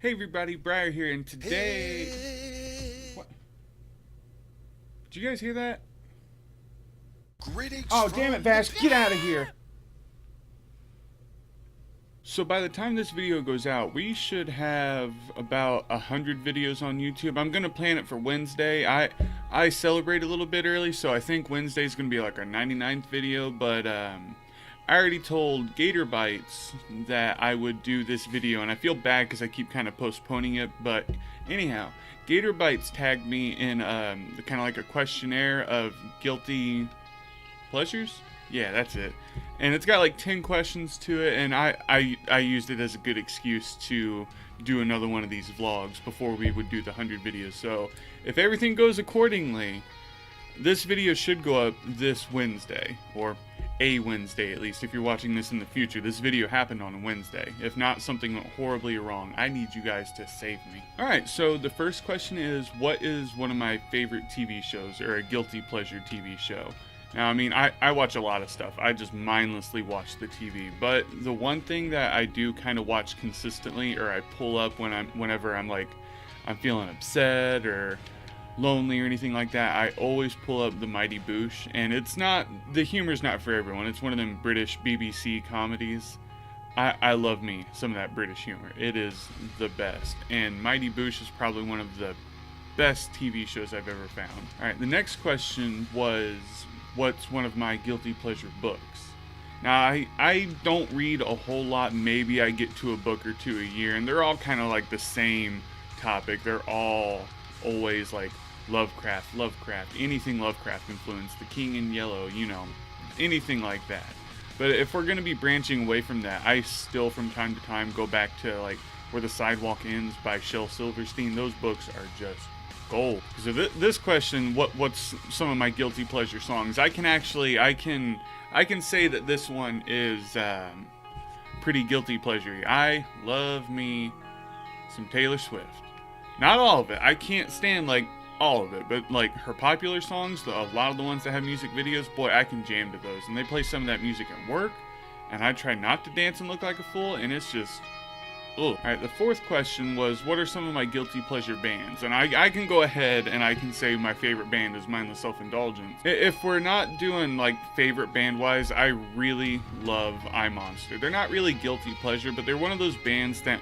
Hey everybody, Briar here, and today... What? Did you guys hear that? Greetings Oh, damn it, Vash, get out of here! So by the time this video goes out, we should have about 100 videos on YouTube. I'm gonna plan it for Wednesday. I celebrate a little bit early, so I think Wednesday's gonna be like our 99th video, but I already told Gator Bites that I would do this video, and I feel bad because I keep kind of postponing it, but anyhow, Gator Bites tagged me in kind of like a questionnaire of guilty pleasures? Yeah, that's it. And it's got like 10 questions to it, and I used it as a good excuse to do another one of these vlogs before we would do the 100 videos. So if everything goes accordingly, this video should go up this Wednesday, or a Wednesday at least. If you're watching this in the future, this video happened on a Wednesday. If not, something went horribly wrong. I need you guys to save me. Alright, so the first question is, what is one of my favorite TV shows, or a guilty pleasure TV show? Now, I mean, I watch a lot of stuff. I just mindlessly watch the TV. But the one thing that I do kind of watch consistently, or I pull up whenever I'm feeling upset or lonely or anything like that, I always pull up The Mighty Boosh. And the humor's not for everyone. It's one of them British BBC comedies. I love me some of that British humor. It is the best. And Mighty Boosh is probably one of the best TV shows I've ever found. Alright, the next question was, what's one of my guilty pleasure books? Now, I don't read a whole lot. Maybe I get to a book or two a year, and they're all kind of like the same topic. They're all always like Lovecraft, anything Lovecraft influenced, The King in Yellow, you know, anything like that. But if we're going to be branching away from that, I still from time to time go back to like Where the Sidewalk Ends by Shel Silverstein. Those books are just gold. So this question, what's some of my guilty pleasure songs? I can say that this one is pretty guilty pleasure. I love me some Taylor Swift. Not all of it. I can't stand like all of it, but like her popular songs, a lot of the ones that have music videos, boy, I can jam to those. And they play some of that music at work, and I try not to dance and look like a fool, and it's just ugh. Alright, the fourth question was, what are some of my guilty pleasure bands? And I can go ahead and I can say my favorite band is Mindless Self-Indulgence. If we're not doing like favorite band-wise, I really love iMonster. They're not really guilty pleasure, but they're one of those bands that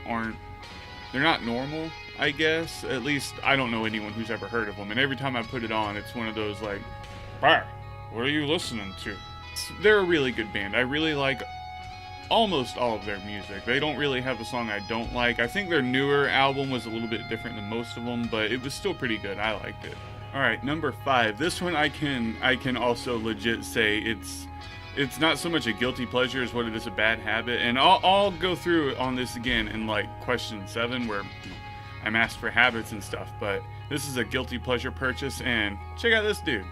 they're not normal, I guess. At least I don't know anyone who's ever heard of them. And every time I put it on, it's one of those like, Briar, what are you listening to? They're a really good band. I really like almost all of their music. They don't really have a song I don't like. I think their newer album was a little bit different than most of them, but it was still pretty good. I liked it. Alright, number 5. This one I can also legit say it's not so much a guilty pleasure as what it is a bad habit. And I'll go through on this again in like question 7 where I'm asked for habits and stuff, but this is a guilty pleasure purchase, and check out this dude.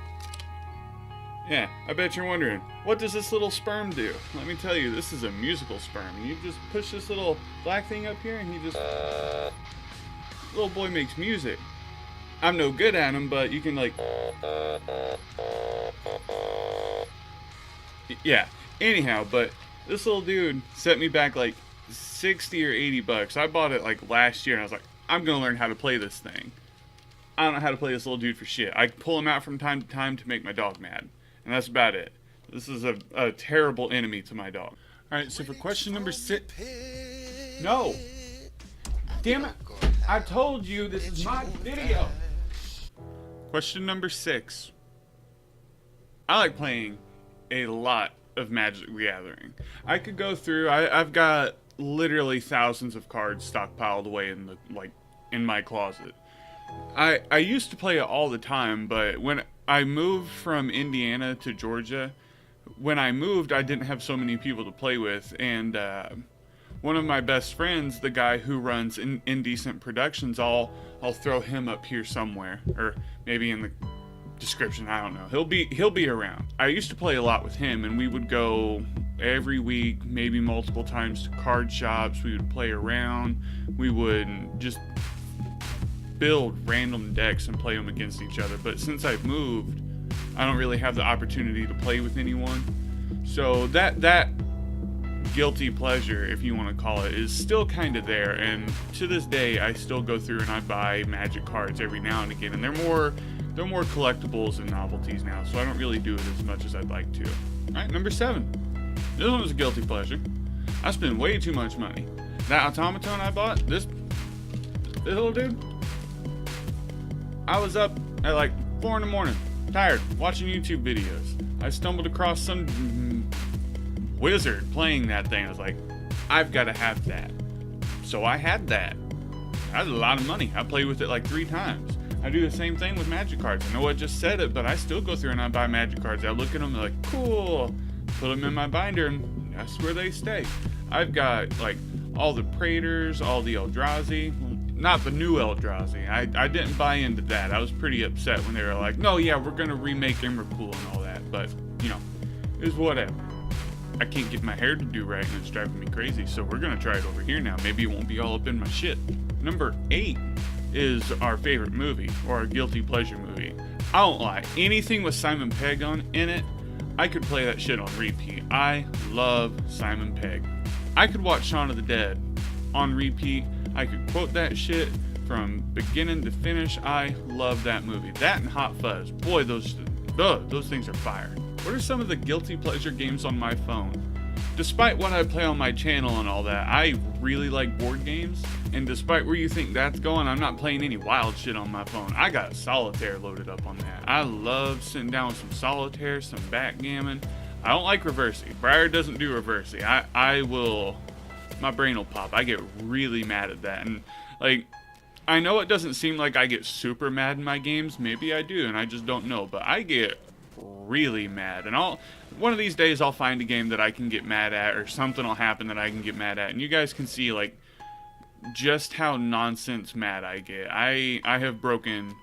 Yeah, I bet you're wondering, what does this little sperm do? Let me tell you, this is a musical sperm. And you just push this little black thing up here, and little boy makes music. I'm no good at him, but you can like, yeah. Anyhow, but this little dude set me back like 60 or 80 bucks. I bought it like last year, and I was like, I'm gonna learn how to play this thing. I don't know how to play this little dude for shit. I pull him out from time to time to make my dog mad. And that's about it. This is a terrible enemy to my dog. Alright, so for question number 6... No! Damn it! I told you this is my video! Question number 6. I like playing a lot of Magic the Gathering. I could go through... I've got literally thousands of cards stockpiled away in my closet. I used to play it all the time, but when I moved from Indiana to Georgia, when I moved, I didn't have so many people to play with, and one of my best friends, the guy who runs Indecent Productions, I'll throw him up here somewhere, or maybe in the description, I don't know. He'll be around. I used to play a lot with him, and we would go every week, maybe multiple times, to card shops. We would play around. We would just build random decks and play them against each other. But since I've moved, I don't really have the opportunity to play with anyone. So that guilty pleasure, if you want to call it, is still kind of there. And to this day, I still go through and I buy Magic cards every now and again. And they're more collectibles and novelties now, so I don't really do it as much as I'd like to. All right, number 7. This one was a guilty pleasure. I spend way too much money. That automaton I bought, this little dude, I was up at like 4 in the morning, tired, watching YouTube videos. I stumbled across some wizard playing that thing. I was like, I've got to have that. So I had that. That was a lot of money. I played with it like 3 times. I do the same thing with Magic cards. I know I just said it, but I still go through and I buy Magic cards. I look at them like, cool. Put them in my binder, and that's where they stay. I've got like all the Praetors, all the Eldrazi. Not the new Eldrazi. I didn't buy into that. I was pretty upset when they were like, no, yeah, we're going to remake Emrakul and all that. But, you know, it's whatever. I can't get my hair to do right, and it's driving me crazy. So we're going to try it over here now. Maybe it won't be all up in my shit. Number 8 is our favorite movie, or our guilty pleasure movie. I don't lie. Anything with Simon Pegg in it, I could play that shit on repeat. I love Simon Pegg. I could watch Shaun of the Dead on repeat. I could quote that shit from beginning to finish. I love that movie. That and Hot Fuzz. Boy, those things are fire. What are some of the guilty pleasure games on my phone? Despite what I play on my channel and all that, I really like board games. And despite where you think that's going, I'm not playing any wild shit on my phone. I got Solitaire loaded up on that. I love sitting down with some Solitaire, some backgammon. I don't like Reversey. Briar doesn't do Reversey. My brain will pop. I get really mad at that. And like, I know it doesn't seem like I get super mad in my games. Maybe I do, and I just don't know. But I get really mad. And one of these days I'll find a game that I can get mad at, or something will happen that I can get mad at. And you guys can see like just how nonsense mad I get. I have broken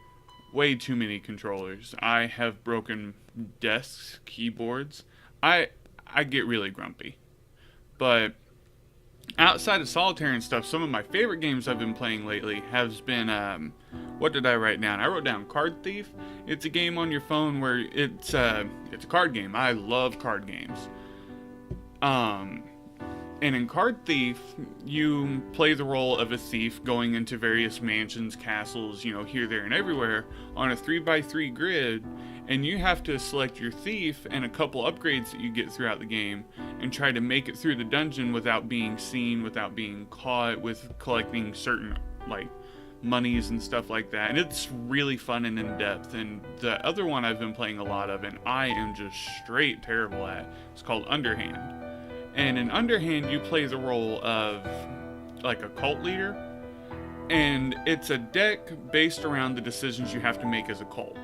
way too many controllers. I have broken desks, keyboards. I get really grumpy. But outside of Solitaire and stuff, some of my favorite games I've been playing lately has been, what did I write down? I wrote down Card Thief. It's a game on your phone where it's a card game. I love card games. And in Card Thief, you play the role of a thief going into various mansions, castles, here, there, and everywhere on a 3x3 grid, and you have to select your thief and a couple upgrades that you get throughout the game and try to make it through the dungeon without being seen, without being caught, with collecting certain, like, monies and stuff like that. And it's really fun and in-depth. And the other one I've been playing a lot of, and I am just straight terrible at, it's called Underhand. And in Underhand, you play the role of, like, a cult leader. And it's a deck based around the decisions you have to make as a cult.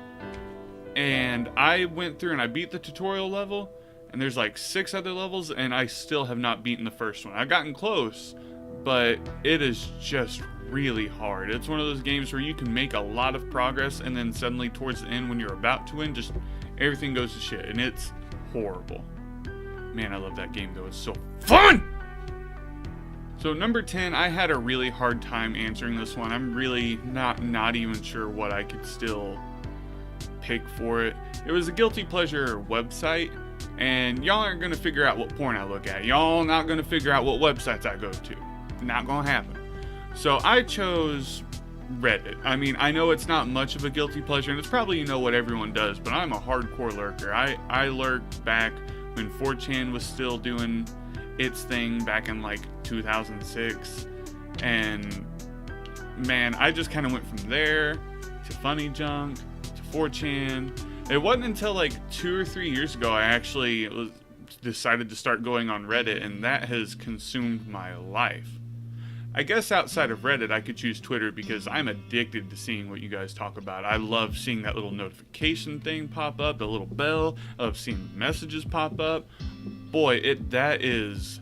And I went through and I beat the tutorial level. And there's like 6 other levels, and I still have not beaten the first one. I've gotten close, but it is just really hard. It's one of those games where you can make a lot of progress, and then suddenly towards the end when you're about to win, just everything goes to shit. And it's horrible. Man, I love that game though. It's so fun! So number 10, I had a really hard time answering this one. I'm really not even sure what I could still pick for it. It was a guilty pleasure website, and y'all aren't gonna figure out what porn I look at. Y'all not gonna figure out what websites I go to. Not gonna happen. So I chose Reddit. I mean, I know it's not much of a guilty pleasure, and it's probably what everyone does, but I'm a hardcore lurker. I lurked back when 4chan was still doing its thing back in like 2006, and man, I just kind of went from there to Funny Junk to 4chan. It wasn't until like 2 or 3 years ago I actually decided to start going on Reddit, and that has consumed my life. I guess outside of Reddit, I could choose Twitter because I'm addicted to seeing what you guys talk about. I love seeing that little notification thing pop up, the little bell. I love seeing messages pop up. Boy, that is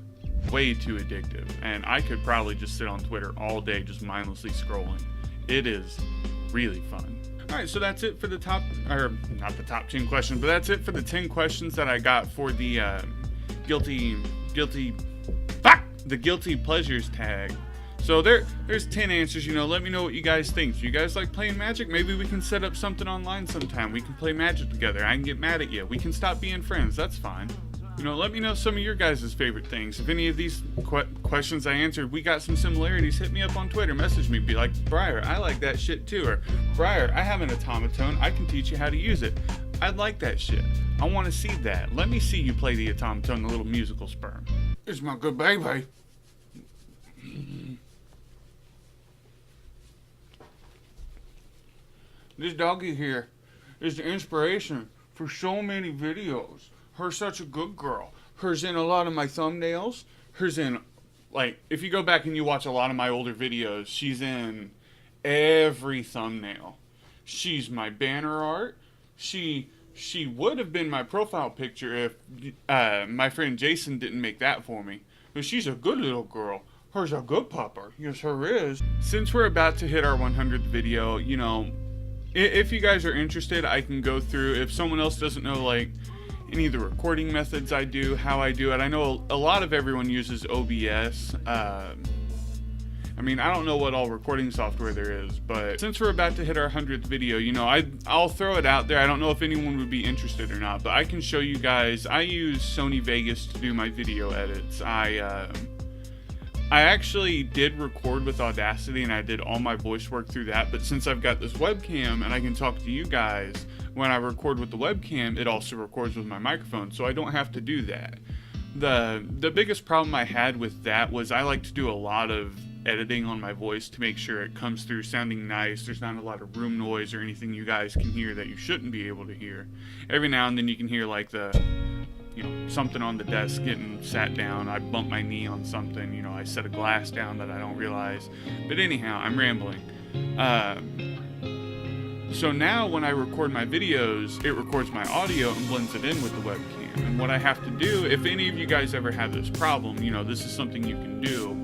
way too addictive. And I could probably just sit on Twitter all day just mindlessly scrolling. It is really fun. Alright, so that's it for the top, or not the top 10 questions, but that's it for the 10 questions that I got for the guilty pleasures tag. So there's 10 answers, let me know what you guys think. Do you guys like playing Magic? Maybe we can set up something online sometime. We can play Magic together. I can get mad at you. We can stop being friends. That's fine. Let me know some of your guys' favorite things. If any of these questions I answered, we got some similarities, hit me up on Twitter, message me, be like, Briar, I like that shit too. Or, Briar, I have an automaton, I can teach you how to use it. I'd like that shit. I want to see that. Let me see you play the automaton, the little musical sperm. It's my good baby. This doggy here is the inspiration for so many videos. Her's such a good girl. Her's in a lot of my thumbnails. Her's in, if you go back and you watch a lot of my older videos, she's in every thumbnail. She's my banner art. She would have been my profile picture if my friend Jason didn't make that for me. But she's a good little girl. Her's a good pupper. Yes, her is. Since we're about to hit our 100th video, if you guys are interested, I can go through. If someone else doesn't know, any of the recording methods I do, how I do it. I know a lot of everyone uses OBS. I don't know what all recording software there is, but since we're about to hit our 100th video, I'll throw it out there. I don't know if anyone would be interested or not, but I can show you guys. I use Sony Vegas to do my video edits. I actually did record with Audacity, and I did all my voice work through that, but since I've got this webcam and I can talk to you guys when I record with the webcam, it also records with my microphone, so I don't have to do that. The biggest problem I had with that was I like to do a lot of editing on my voice to make sure it comes through sounding nice. There's not a lot of room noise or anything you guys can hear that you shouldn't be able to hear. Every now and then you can hear something on the desk getting sat down. I bump my knee on something, I set a glass down that I don't realize. But anyhow, I'm rambling. So now when I record my videos, it records my audio and blends it in with the webcam. And what I have to do, if any of you guys ever have this problem, this is something you can do.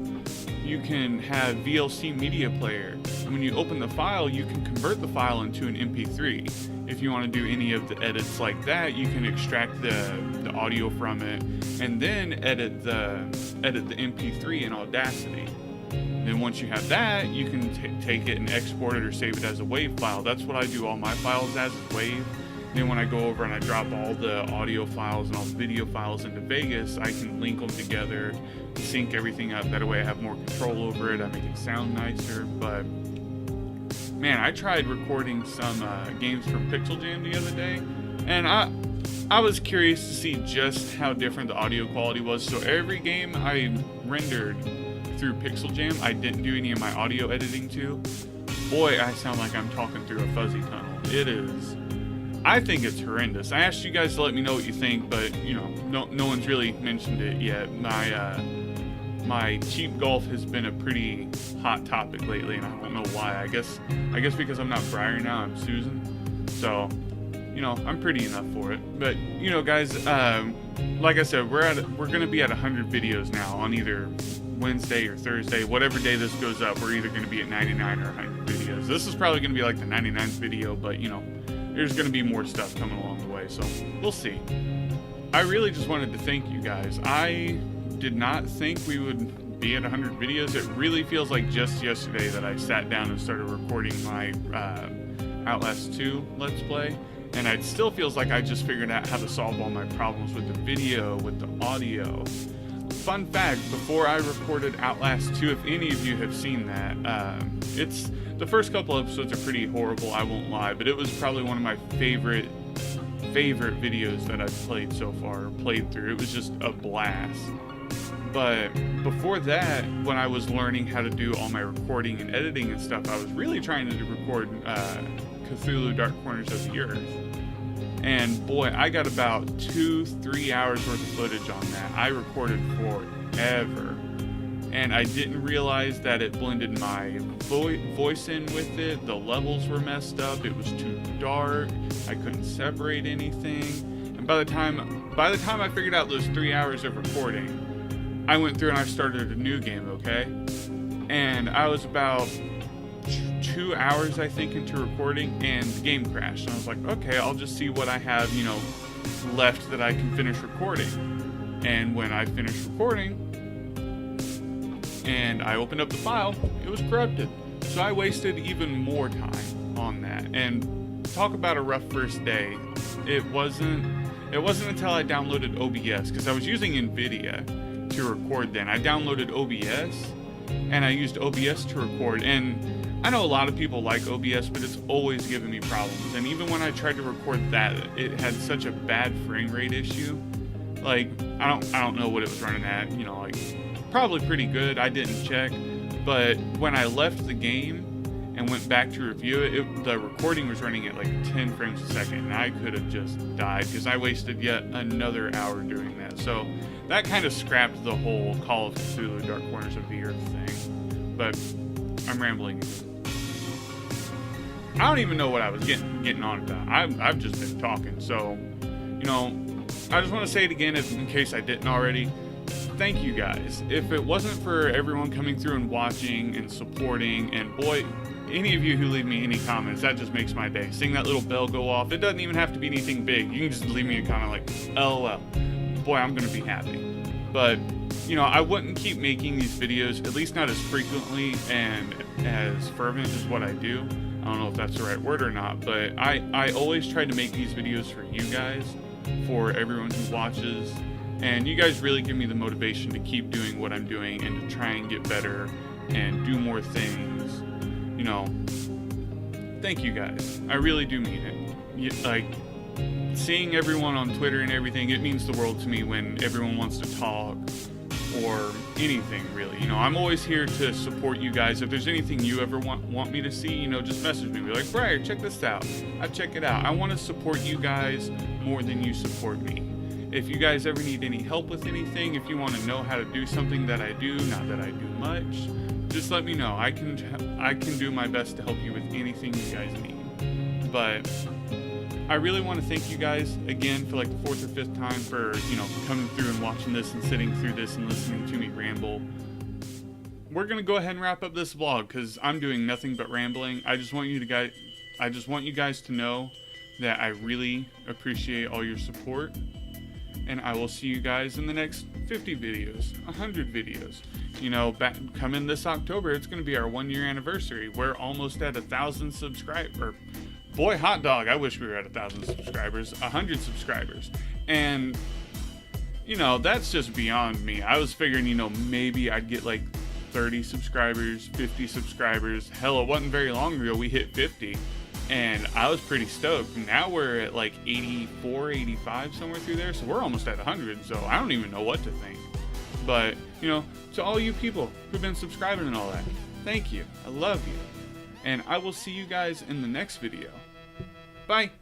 You can have VLC Media Player. And when you open the file, you can convert the file into an MP3. If you want to do any of the edits like that, you can extract the audio from it and then edit the MP3 in Audacity. Then once you have that, you can take it and export it or save it as a WAV file. That's what I do all my files as, is WAV. Then when I go over and I drop all the audio files and all the video files into Vegas, I can link them together, sync everything up. That way I have more control over it. I make it sound nicer. But man, I tried recording some games from Pixel Jam the other day, and I was curious to see just how different the audio quality was. So every game I rendered through Pixel Jam, I didn't do any of my audio editing to. Boy, I sound like I'm talking through a fuzzy tunnel. It is. I think it's horrendous. I asked you guys to let me know what you think, but no one's really mentioned it yet. My cheap golf has been a pretty hot topic lately, and I don't know why. I guess because I'm not Briar now, I'm Susan. So, I'm pretty enough for it. But guys, like I said, we're gonna be at 100 videos now on either Wednesday or Thursday, whatever day this goes up. We're either gonna be at 99 or 100 videos. This is probably gonna be like the 99th video, but there's going to be more stuff coming along the way, so we'll see. I really just wanted to thank you guys. I did not think we would be at 100 videos. It really feels like just yesterday that I sat down and started recording my Outlast 2 Let's Play, and it still feels like I just figured out how to solve all my problems with the video, with the audio. Fun fact, before I recorded Outlast 2, if any of you have seen that, the first couple episodes are pretty horrible, I won't lie, but it was probably one of my favorite videos that I've played so far, played through. It was just a blast. But before that, when I was learning how to do all my recording and editing and stuff, I was really trying to record Cthulhu Dark Corners of the Earth. And boy, I got about 2-3 hours worth of footage on that. I recorded forever. And I didn't realize that it blended my voice in with it. The levels were messed up. It was too dark. I couldn't separate anything. And by the time I figured out those 3 hours of recording, I went through and I started a new game, okay? And I was about 2 hours, I think, into recording, and the game crashed. And I was like, okay, I'll just see what I have, left that I can finish recording. And when I finished recording, and I opened up the file, it was corrupted. So I wasted even more time on that. And talk about a rough first day. It wasn't It wasn't until I downloaded OBS, because I was using NVIDIA to record then. I downloaded OBS, and I used OBS to record, and I know a lot of people like OBS, but it's always given me problems. And even when I tried to record that, it had such a bad frame rate issue. Like, I don't know what it was running at, you know, like, probably pretty good, I didn't check. But when I left the game and went back to review it, the recording was running at like 10 frames a second, and I could have just died because I wasted yet another hour doing that. So that kind of scrapped the whole Call of Cthulhu Dark Corners of the Earth thing. But I'm rambling. I don't even know what I was getting on about. I've just been talking. So, you know, I just want to say it again in case I didn't already. Thank you guys. If it wasn't for everyone coming through and watching and supporting, and boy, any of you who leave me any comments, that just makes my day. Seeing that little bell go off, it doesn't even have to be anything big. You can just leave me a comment like, LOL. Boy, I'm going to be happy. But, you know, I wouldn't keep making these videos, at least not as frequently and as fervent as what I do. I don't know if that's the right word or not, but I always try to make these videos for you guys, for everyone who watches. And you guys really give me the motivation to keep doing what I'm doing and to try and get better and do more things. You know, thank you guys. I really do mean it. Like, seeing everyone on Twitter and everything, it means the world to me when everyone wants to talk or anything, really. You know, I'm always here to support you guys. If there's anything you ever want me to see, you know, just message me. Be like, Briar, check this out. I check it out. I want to support you guys more than you support me. If you guys ever need any help with anything, if you want to know how to do something that I do, not that I do much, just let me know. I can do my best to help you with anything you guys need. But I really want to thank you guys again for like the 4th or 5th time for, you know, coming through and watching this and sitting through this and listening to me ramble. We're going to go ahead and wrap up this vlog because I'm doing nothing but rambling. I just want you guys to know that I really appreciate all your support. And I will see you guys in the next 50 videos, 100 videos. You know, coming this October, it's going to be our 1-year anniversary. We're almost at 1,000 subscribers. Boy, hot dog, I wish we were at 1,000 subscribers, 100 subscribers. And, you know, that's just beyond me. I was figuring, you know, maybe I'd get like 30 subscribers, 50 subscribers. Hell, it wasn't very long ago we hit 50. And I was pretty stoked. Now we're at like 84, 85, somewhere through there. So we're almost at 100. So I don't even know what to think. But, you know, to all you people who've been subscribing and all that, thank you. I love you. And I will see you guys in the next video. Bye.